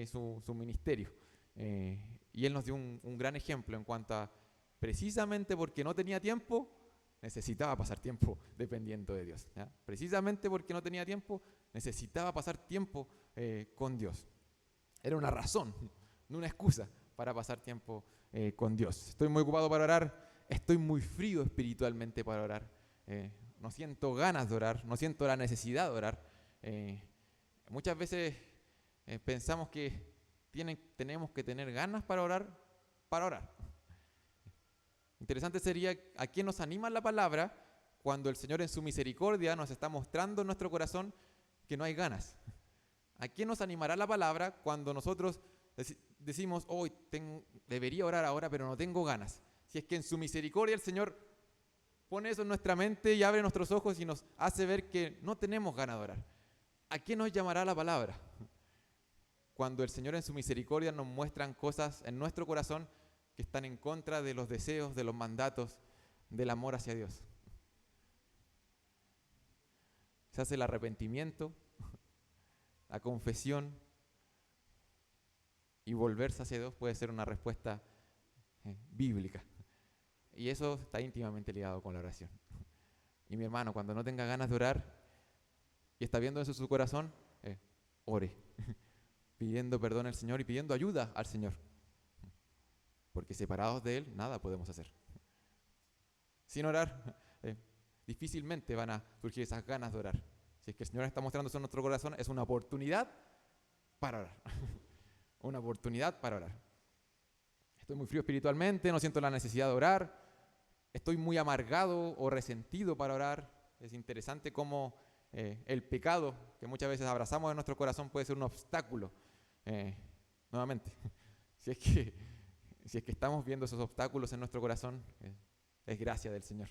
su ministerio, y él nos dio un gran ejemplo en cuanto a precisamente porque no tenía tiempo, necesitaba pasar tiempo dependiendo de Dios, ¿ya? Precisamente porque no tenía tiempo, necesitaba pasar tiempo con Dios. Era una razón, no una excusa para pasar tiempo con Dios. Estoy muy ocupado para orar, estoy muy frío espiritualmente para orar, no siento ganas de orar, no siento la necesidad de orar. Muchas veces pensamos que tenemos que tener ganas para orar. Interesante sería a quién nos anima la palabra cuando el Señor en su misericordia nos está mostrando en nuestro corazón que no hay ganas. ¿A quién nos animará la palabra cuando nosotros decimos, hoy debería orar ahora, pero no tengo ganas? Si es que en su misericordia el Señor pone eso en nuestra mente y abre nuestros ojos y nos hace ver que no tenemos ganas de orar. ¿A quién nos llamará la palabra? Cuando el Señor en su misericordia nos muestran cosas en nuestro corazón que están en contra de los deseos, de los mandatos, del amor hacia Dios. Se hace el arrepentimiento, la confesión y volverse hacia Dios puede ser una respuesta bíblica. Y eso está íntimamente ligado con la oración. Y mi hermano, cuando no tenga ganas de orar y está viendo eso en su corazón, ore, pidiendo perdón al Señor y pidiendo ayuda al Señor. Porque separados de Él, nada podemos hacer. Sin orar, difícilmente van a surgir esas ganas de orar. Si es que el Señor está mostrando eso en nuestro corazón, es una oportunidad para orar. Una oportunidad para orar. Estoy muy frío espiritualmente, no siento la necesidad de orar. Estoy muy amargado o resentido para orar. Es interesante cómo el pecado que muchas veces abrazamos en nuestro corazón puede ser un obstáculo. Nuevamente, si es que estamos viendo esos obstáculos en nuestro corazón, es gracia del Señor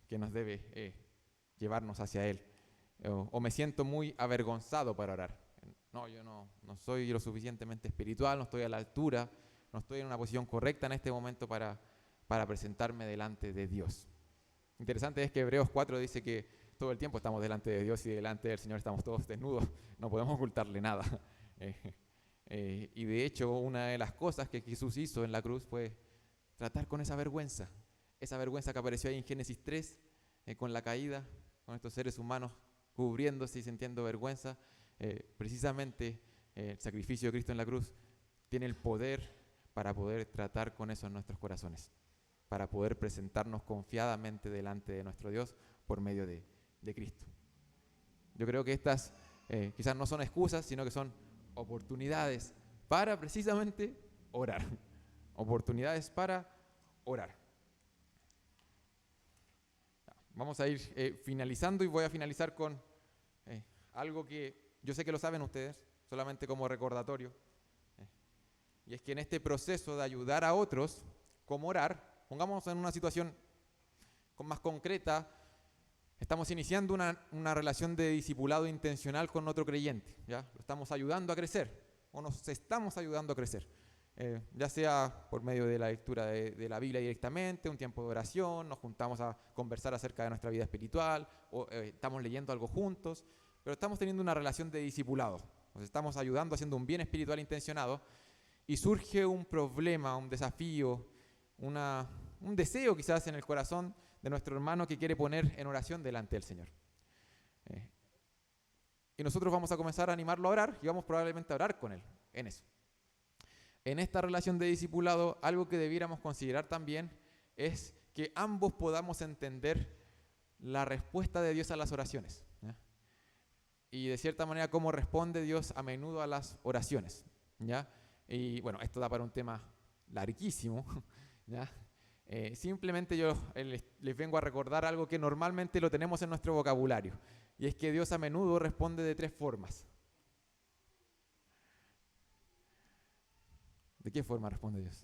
que nos debe llevarnos hacia Él. O me siento muy avergonzado para orar. No, yo no soy lo suficientemente espiritual, no estoy a la altura, no estoy en una posición correcta en este momento para presentarme delante de Dios. Interesante es que Hebreos 4 dice que todo el tiempo estamos delante de Dios y delante del Señor estamos todos desnudos, no podemos ocultarle nada. Y de hecho, una de las cosas que Jesús hizo en la cruz fue tratar con esa vergüenza que apareció ahí en Génesis 3, con la caída, con estos seres humanos cubriéndose y sintiendo vergüenza. Precisamente el sacrificio de Cristo en la cruz tiene el poder para poder tratar con eso en nuestros corazones, para poder presentarnos confiadamente delante de nuestro Dios por medio de Cristo. Yo creo que estas quizás no son excusas, sino que son oportunidades para precisamente orar. Oportunidades para orar. Vamos a ir finalizando y voy a finalizar con algo que yo sé que lo saben ustedes, solamente como recordatorio. Y es que en este proceso de ayudar a otros, como orar, pongámonos en una situación más concreta, estamos iniciando una relación de discipulado intencional con otro creyente, ¿ya? Lo estamos ayudando a crecer, o nos estamos ayudando a crecer, ya sea por medio de la lectura de la Biblia directamente, un tiempo de oración, nos juntamos a conversar acerca de nuestra vida espiritual, o estamos leyendo algo juntos, pero estamos teniendo una relación de discipulado, nos estamos ayudando haciendo un bien espiritual intencionado, y surge un problema, un desafío, un deseo quizás en el corazón de nuestro hermano que quiere poner en oración delante del Señor. Y nosotros vamos a comenzar a animarlo a orar y vamos probablemente a orar con él en eso. En esta relación de discipulado, algo que debiéramos considerar también es que ambos podamos entender la respuesta de Dios a las oraciones, ¿ya? Y de cierta manera cómo responde Dios a menudo a las oraciones, ¿ya? Y bueno, esto da para un tema larguísimo, ¿ya? Simplemente yo les vengo a recordar algo que normalmente lo tenemos en nuestro vocabulario, y es que Dios a menudo responde de 3 formas. ¿De qué forma responde Dios?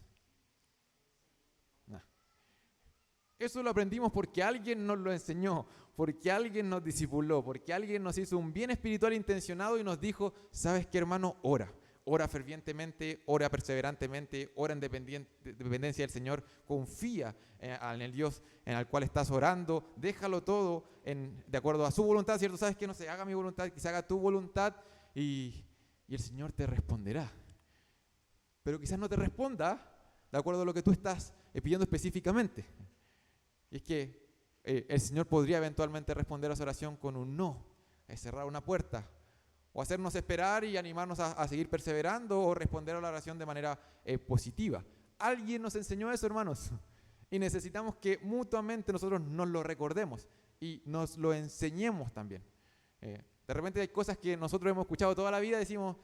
Eso lo aprendimos porque alguien nos lo enseñó, porque alguien nos discipuló, porque alguien nos hizo un bien espiritual intencionado y nos dijo, ¿sabes qué, hermano? Ora fervientemente, ora perseverantemente, ora en dependencia del Señor, confía en el Dios en el cual estás orando, déjalo todo de acuerdo a su voluntad, ¿cierto? Sabes que no se haga mi voluntad, que se haga tu voluntad y el Señor te responderá. Pero quizás no te responda de acuerdo a lo que tú estás pidiendo específicamente. Y es que el Señor podría eventualmente responder a esa oración con un no, cerrar una puerta, o hacernos esperar y animarnos a seguir perseverando, o responder a la oración de manera positiva. Alguien nos enseñó eso, hermanos, y necesitamos que mutuamente nosotros nos lo recordemos y nos lo enseñemos también. De repente hay cosas que nosotros hemos escuchado toda la vida y decimos,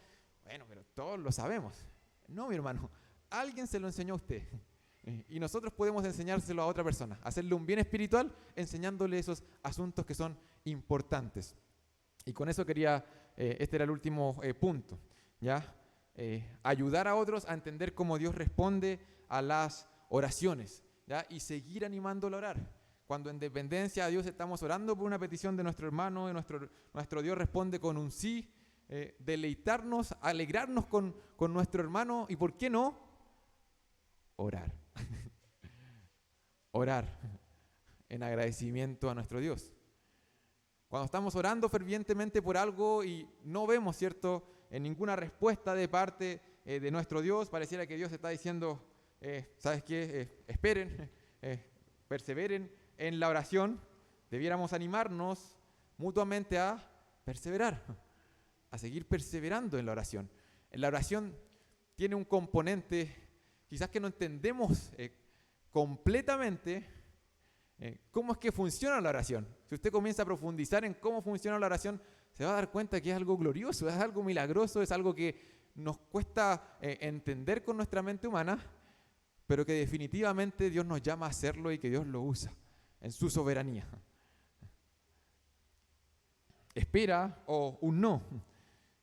bueno, pero todos lo sabemos. No, mi hermano, alguien se lo enseñó a usted. Y nosotros podemos enseñárselo a otra persona, hacerle un bien espiritual enseñándole esos asuntos que son importantes. Y con eso quería, este era el último punto, ¿ya? Ayudar a otros a entender cómo Dios responde a las oraciones, ¿ya? Y seguir animándolo a orar. Cuando en dependencia a Dios estamos orando por una petición de nuestro hermano y nuestro Dios responde con un sí, deleitarnos, alegrarnos con nuestro hermano y, ¿por qué no? Orar. Orar en agradecimiento a nuestro Dios. Cuando estamos orando fervientemente por algo y no vemos, ¿cierto?, ninguna respuesta de parte de nuestro Dios, pareciera que Dios está diciendo, ¿sabes qué? Esperen, perseveren en la oración. Debiéramos animarnos mutuamente a perseverar, a seguir perseverando en la oración. En la oración tiene un componente, quizás que no entendemos completamente cómo es que funciona la oración. Si usted comienza a profundizar en cómo funciona la oración, se va a dar cuenta que es algo glorioso, es algo milagroso, es algo que nos cuesta entender con nuestra mente humana, pero que definitivamente Dios nos llama a hacerlo y que Dios lo usa en su soberanía. Espera o un no.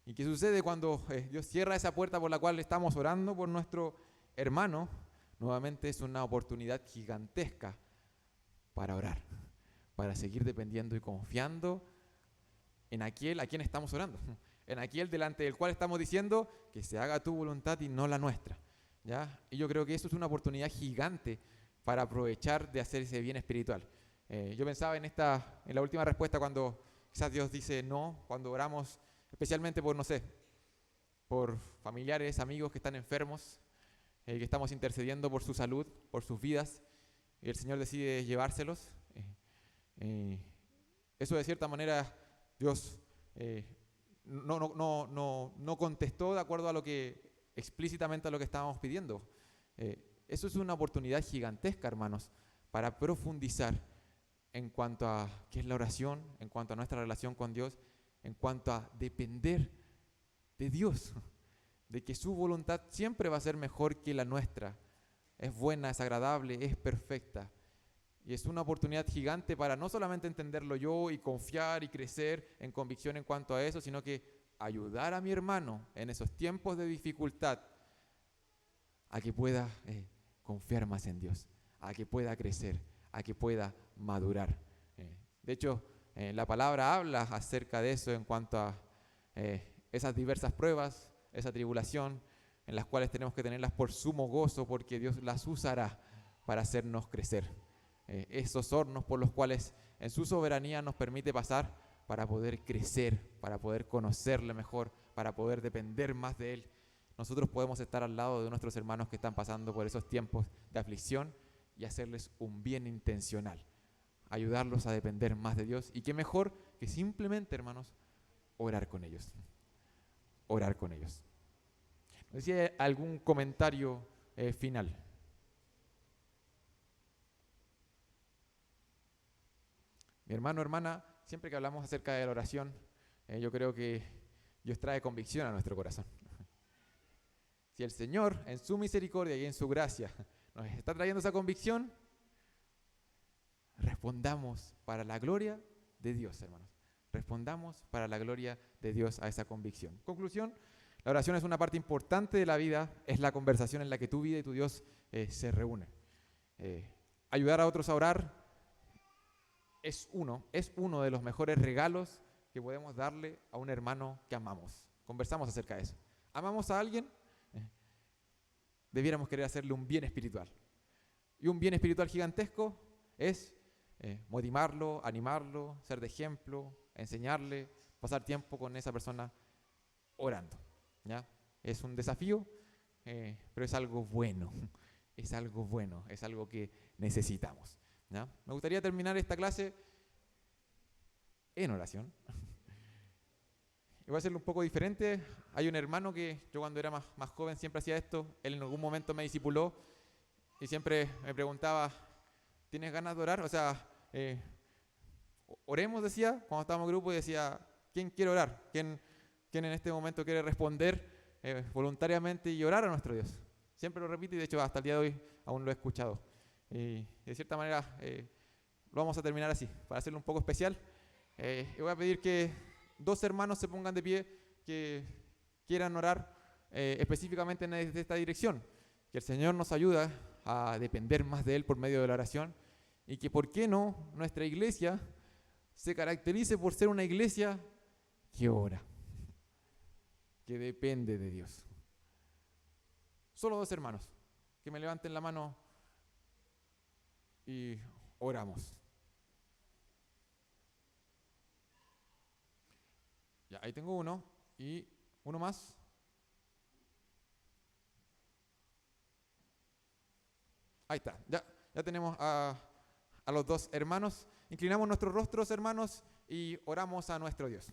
¿Y qué sucede cuando Dios cierra esa puerta por la cual estamos orando por nuestro hermano? Nuevamente es una oportunidad gigantesca para orar, para seguir dependiendo y confiando en aquel a quien estamos orando, en aquel delante del cual estamos diciendo que se haga tu voluntad y no la nuestra, ¿ya? Y yo creo que eso es una oportunidad gigante para aprovechar de hacer ese bien espiritual. Yo pensaba en la última respuesta cuando quizás Dios dice no, cuando oramos, especialmente por, no sé, por familiares, amigos que están enfermos, que estamos intercediendo por su salud, por sus vidas, y el Señor decide llevárselos. Eso de cierta manera Dios no contestó de acuerdo a lo que explícitamente a lo que estábamos pidiendo. Eso es una oportunidad gigantesca, hermanos, para profundizar en cuanto a qué es la oración, en cuanto a nuestra relación con Dios, en cuanto a depender de Dios, de que su voluntad siempre va a ser mejor que la nuestra. Es buena, es agradable, es perfecta. Y es una oportunidad gigante para no solamente entenderlo yo y confiar y crecer en convicción en cuanto a eso, sino que ayudar a mi hermano en esos tiempos de dificultad a que pueda confiar más en Dios, a que pueda crecer, a que pueda madurar. De hecho, la palabra habla acerca de eso en cuanto a esas diversas pruebas, esa tribulación, en las cuales tenemos que tenerlas por sumo gozo, porque Dios las usará para hacernos crecer. Esos hornos por los cuales en su soberanía nos permite pasar para poder crecer, para poder conocerle mejor, para poder depender más de Él. Nosotros podemos estar al lado de nuestros hermanos que están pasando por esos tiempos de aflicción y hacerles un bien intencional, ayudarlos a depender más de Dios. Y qué mejor que simplemente, hermanos, orar con ellos. Orar con ellos. No sé si hay algún comentario final. Mi hermano, hermana, siempre que hablamos acerca de la oración, yo creo que Dios trae convicción a nuestro corazón. Si el Señor, en su misericordia y en su gracia, nos está trayendo esa convicción, respondamos para la gloria de Dios, hermanos. Respondamos para la gloria de Dios a esa convicción. Conclusión, la oración es una parte importante de la vida, es la conversación en la que tu vida y tu Dios se reúnen. Ayudar a otros a orar es uno de los mejores regalos que podemos darle a un hermano que amamos. Conversamos acerca de eso. ¿Amamos a alguien? Debiéramos querer hacerle un bien espiritual. Y un bien espiritual gigantesco es motivarlo, animarlo, ser de ejemplo, enseñarle, pasar tiempo con esa persona orando, ¿ya? Es un desafío, pero es algo bueno, es algo bueno, es algo que necesitamos, ¿ya? Me gustaría terminar esta clase en oración. Y voy a hacerlo un poco diferente. Hay un hermano que yo cuando era más joven siempre hacía esto. Él en algún momento me discipuló y siempre me preguntaba, ¿tienes ganas de orar? O sea, oremos, decía, cuando estábamos en grupo, y decía, ¿quién quiere orar? ¿Quién en este momento quiere responder voluntariamente y orar a nuestro Dios? Siempre lo repito y de hecho hasta el día de hoy aún lo he escuchado. Y de cierta manera lo vamos a terminar así, para hacerlo un poco especial. Y voy a pedir que 2 hermanos se pongan de pie que quieran orar específicamente en esta dirección. Que el Señor nos ayude a depender más de Él por medio de la oración y que, ¿por qué no?, nuestra iglesia se caracterice por ser una iglesia que ora, que depende de Dios. Solo 2 hermanos que me levanten la mano y oramos. Ya, ahí tengo uno y uno más. Ahí está, ya tenemos a los dos hermanos. Inclinamos nuestros rostros, hermanos, y oramos a nuestro Dios.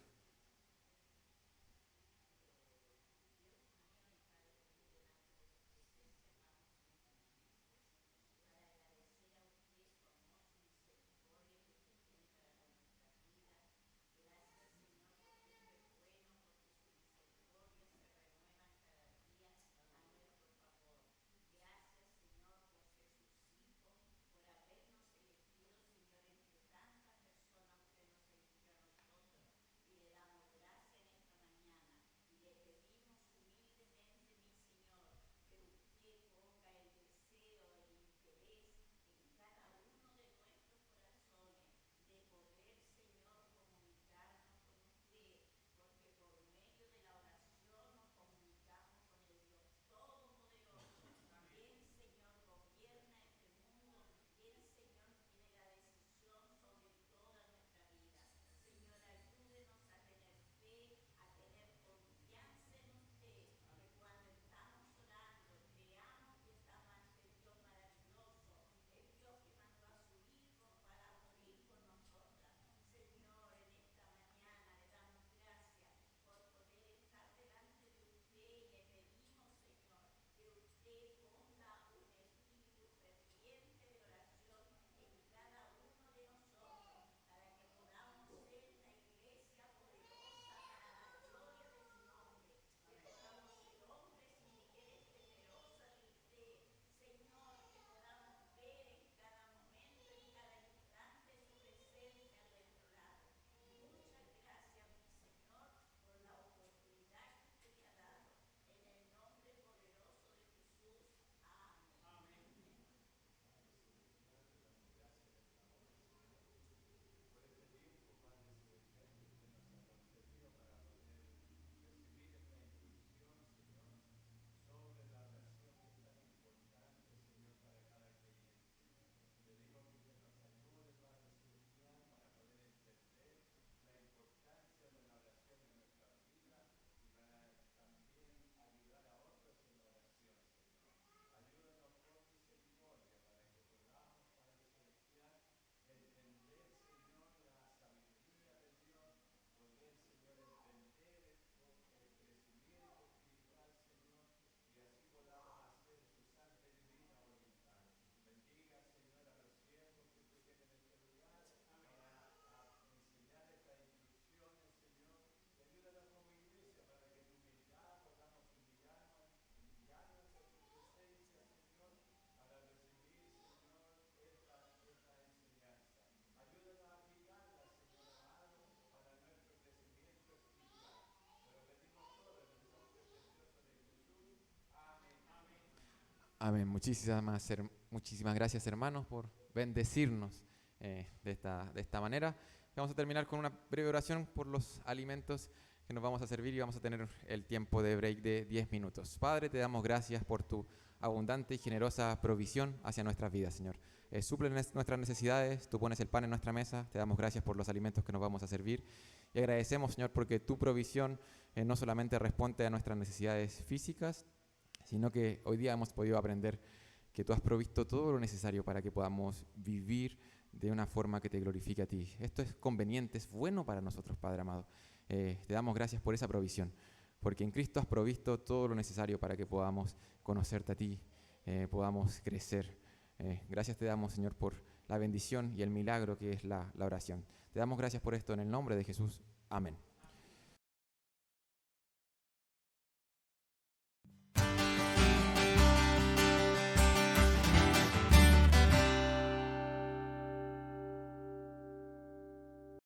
Amén. Muchísimas gracias, hermanos, por bendecirnos de esta manera. Vamos a terminar con una breve oración por los alimentos que nos vamos a servir y vamos a tener el tiempo de break de 10 minutos. Padre, te damos gracias por tu abundante y generosa provisión hacia nuestras vidas, Señor. Suple nuestras necesidades, tú pones el pan en nuestra mesa, te damos gracias por los alimentos que nos vamos a servir y agradecemos, Señor, porque tu provisión no solamente responde a nuestras necesidades físicas, sino que hoy día hemos podido aprender que tú has provisto todo lo necesario para que podamos vivir de una forma que te glorifique a ti. Esto es conveniente, es bueno para nosotros, Padre amado. Te damos gracias por esa provisión, porque en Cristo has provisto todo lo necesario para que podamos conocerte a ti, podamos crecer. Gracias te damos, Señor, por la bendición y el milagro que es la oración. Te damos gracias por esto en el nombre de Jesús. Amén.